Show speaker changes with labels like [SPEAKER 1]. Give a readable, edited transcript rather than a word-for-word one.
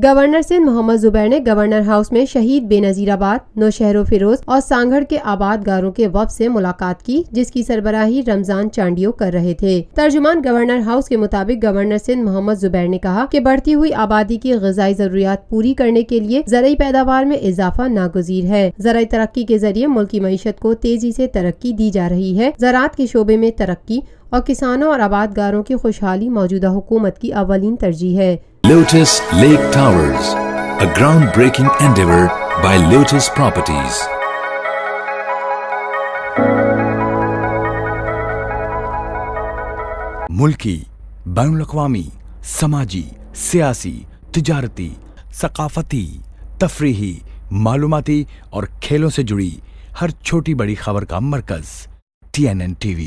[SPEAKER 1] Governor Sindh محمد زبیر نے governor house میں شہید بے نظیر آباد، نوشہر و فیروز اور سانگھڑ کے آباد گاروں کے وفد سے ملاقات کی، جس کی سربراہی رمضان چانڈیو کر رہے تھے۔ ترجمان گورنر ہاؤس کے مطابق گورنر سندھ محمد زبیر نے کہا کہ بڑھتی ہوئی آبادی کی غذائی ضروریات پوری کرنے کے لیے زرعی پیداوار میں اضافہ ناگزیر ہے۔ زرعی ترقی کے ذریعے ملکی معیشت کو تیزی سے ترقی دی جا رہی ہے۔ زراعت کے شعبے میں ترقی اور کسانوں اور آبادگاروں کی خوشحالی موجودہ حکومت کی اولین ترجیح ہے۔
[SPEAKER 2] Lotus Lake Towers, a groundbreaking endeavor by Lotus Properties.
[SPEAKER 3] ملکی، بین الاقوامی، سماجی، سیاسی، تجارتی، ثقافتی، تفریحی، معلوماتی اور کھیلوں سے جڑی ہر چھوٹی بڑی خبر کا مرکز TNN TV۔